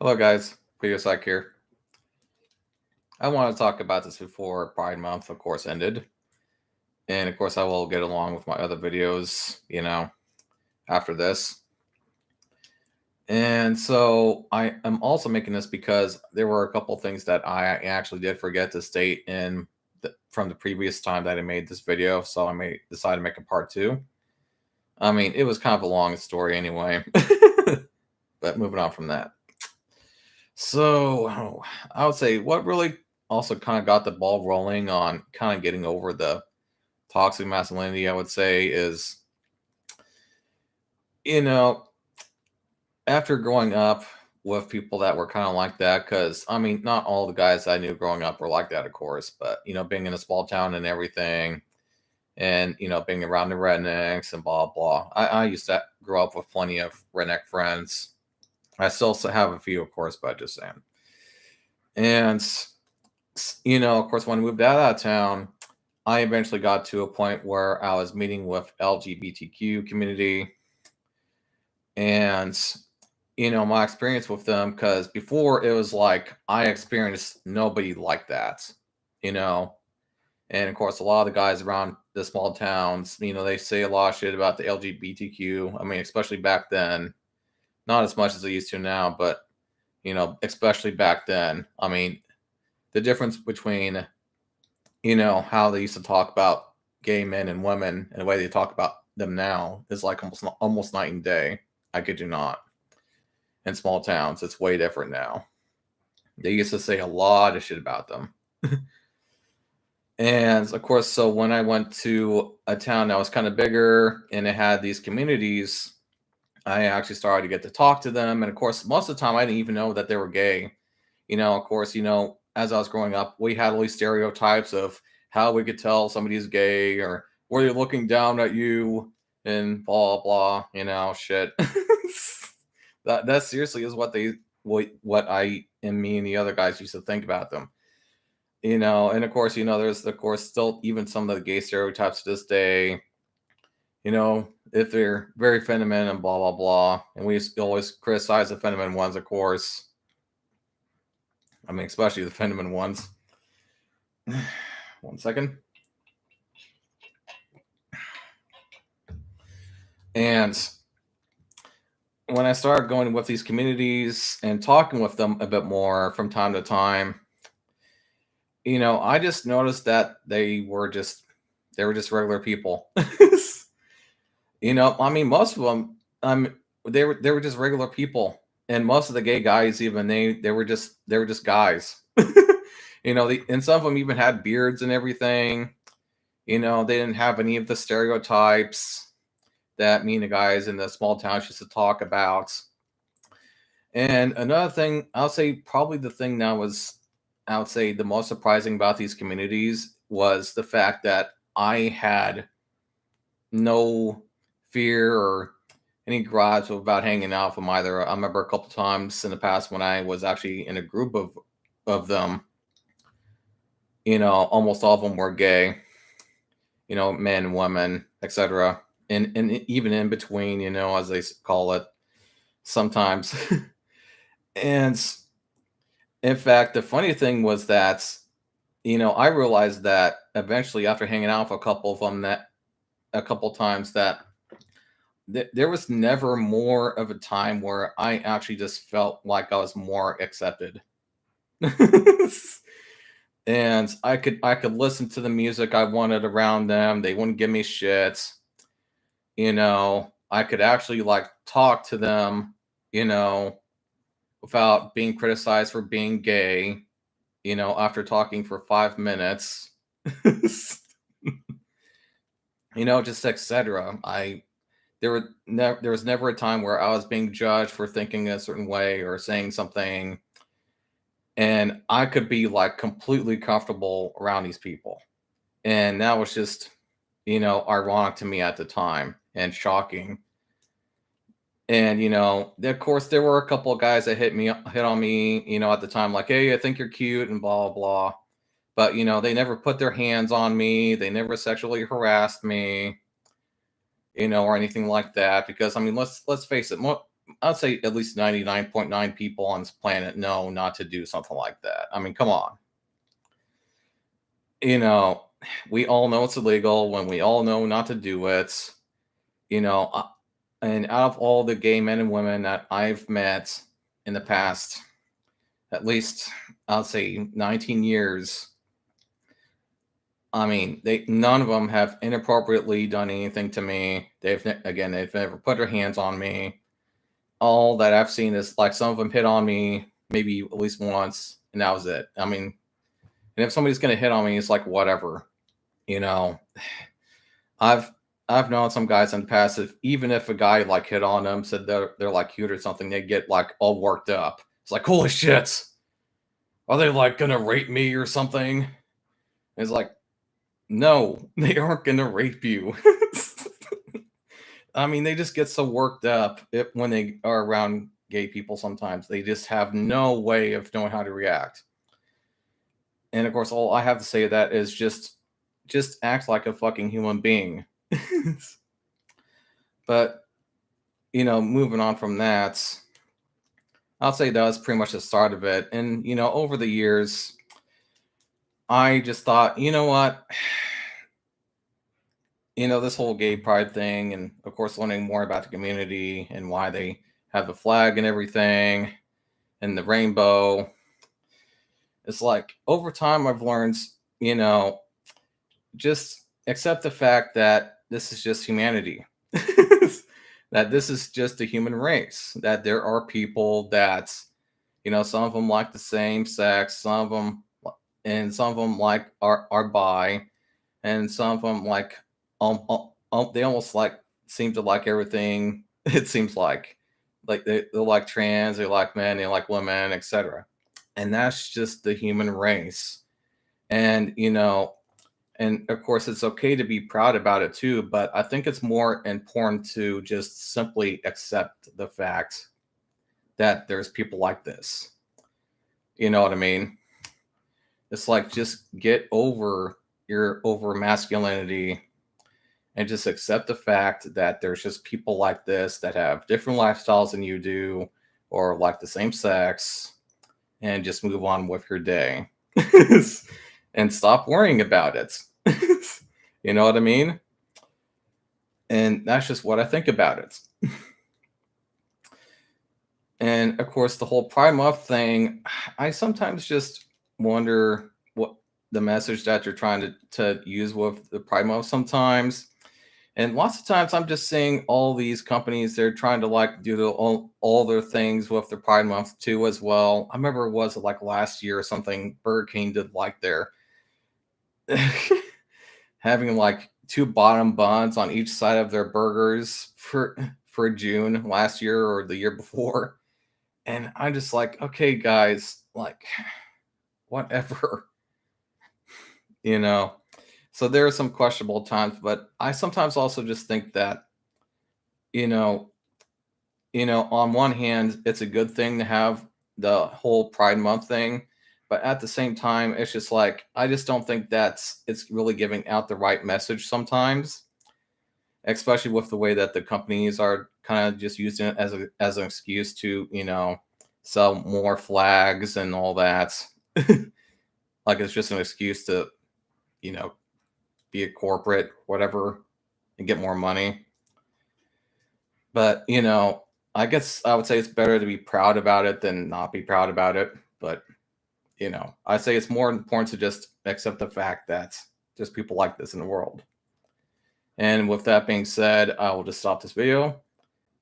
Hello, guys. Psych here. I want to talk about this before Pride Month, of course, ended. And of course, I will get along with my other videos, after this. And so I am also making this because there were a couple things that I actually did forget to state from the previous time that I made this video. So I may decide to make a part two. I mean, it was kind of a long story anyway. But moving on from that. So I would say what really also kind of got the ball rolling on kind of getting over the toxic masculinity, I would say, is, you know, after growing up with people that were kind of like that, because I mean, not all the guys I knew growing up were like that, of course, but, being in a small town and everything, and, being around the rednecks and blah, blah. I used to grow up with plenty of redneck friends. I still have a few, of course, but just saying. And of course, when I moved out of town, I eventually got to a point where I was meeting with LGBTQ community, and my experience with them, because before it was like I experienced nobody like that, you know, and of course a lot of the guys around the small towns, they say a lot of shit about the LGBTQ. I mean, especially back then, not as much as they used to now, but especially back then. I mean, the difference between how they used to talk about gay men and women and the way they talk about them now is like almost night and day. I kid you not. In small towns, it's way different now. They used to say a lot of shit about them. And of course, so when I went to a town that was kind of bigger and it had these communities, I actually started to get to talk to them. And of course, most of the time I didn't even know that they were gay. Of course, as I was growing up, we had all these stereotypes of how we could tell somebody's gay, or were they looking down at you and blah blah, shit. That seriously is what I and me and the other guys used to think about them. And of course, there's of course still even some of the gay stereotypes to this day. If they're very feminine and blah blah blah, and we always criticize the feminine ones, of course. I mean, especially the feminine ones. One second. And when I started going with these communities and talking with them a bit more from time to time, I just noticed that they were just regular people. I mean, most of them, they were just regular people, and most of the gay guys, even they were just guys. And some of them even had beards and everything. They didn't have any of the stereotypes that me and the guys in the small towns used to talk about. And another thing, I'll say probably the thing that was, I would say, the most surprising about these communities was the fact that I had no fear or any grudge about hanging out with them either. I remember a couple times in the past when I was actually in a group of them. Almost all of them were gay. Men, women, etc. And even in between, as they call it, sometimes. And in fact, the funny thing was that, I realized that eventually after hanging out with a couple of them, that a couple times, that there was never more of a time where I actually just felt like I was more accepted. And I could listen to the music I wanted around them. They wouldn't give me shit. I could actually like talk to them, you know, without being criticized for being gay, after talking for 5 minutes. Just etc. There was never a time where I was being judged for thinking a certain way or saying something, and I could be like completely comfortable around these people. And that was just, ironic to me at the time and shocking. And of course, there were a couple of guys that hit on me, at the time, like, "Hey, I think you're cute," and blah blah. But they never put their hands on me. They never sexually harassed me, or anything like that. Because I mean, let's face it, I'd say at least 99.9 people on this planet know not to do something like that. I mean, come on. You know, we all know it's illegal when we all know not to do it. You know, and out of all the gay men and women that I've met in the past, at least I'll say 19 years, I mean, they none of them have inappropriately done anything to me. They've never put their hands on me. All that I've seen is like some of them hit on me maybe at least once, and that was it. I mean, and if somebody's gonna hit on me, it's like whatever, you know. I've I've known some guys in the past. If even if a guy like hit on them, said they're like cute or something, they get like all worked up. It's like holy shit, are they like gonna rape me or something? And it's like no, they aren't gonna rape you. I mean, they just get so worked up when they are around gay people. Sometimes they just have no way of knowing how to react. And of course, all I have to say to that is just act like a fucking human being. But moving on from that, I'll say that was pretty much the start of it. And over the years, I just thought, you know what, this whole gay pride thing, and of course, learning more about the community and why they have the flag and everything and the rainbow. It's like over time, I've learned, just accept the fact that this is just humanity, that this is just the human race, that there are people that, some of them like the same sex, some of them, and some of them like are bi, and some of them like they almost like seem to like everything. It seems like they like trans, they like men, they like women, etc. And that's just the human race. And and of course it's okay to be proud about it too, but I think it's more important to just simply accept the fact that there's people like this. You know what I mean? It's like just get over your over masculinity and just accept the fact that there's just people like this that have different lifestyles than you do or like the same sex, and just move on with your day. And stop worrying about it. You know what I mean? And that's just what I think about it. And of course, the whole Pride Month thing, I sometimes just wonder what the message that you're trying to use with the Pride Month sometimes. And lots of times I'm just seeing all these companies, they're trying to like do all their things with their Pride Month too as well. I remember it was like last year or something, Burger King did like their having like two bottom buns on each side of their burgers for June last year or the year before. And I'm just like, okay, guys, like whatever, you know. So there are some questionable times, but I sometimes also just think that, you know, on one hand, it's a good thing to have the whole Pride Month thing, but at the same time, it's just like I just don't think it's really giving out the right message sometimes, especially with the way that the companies are kind of just using it as an excuse to sell more flags and all that. Like it's just an excuse to you know be a corporate whatever and get more money. But I guess I would say it's better to be proud about it than not be proud about it. But I say it's more important to just accept the fact that there's people like this in the world. And with that being said, I will just stop this video.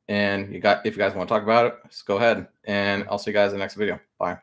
And if you guys want to talk about it, just go ahead. And I'll see you guys in the next video. Bye.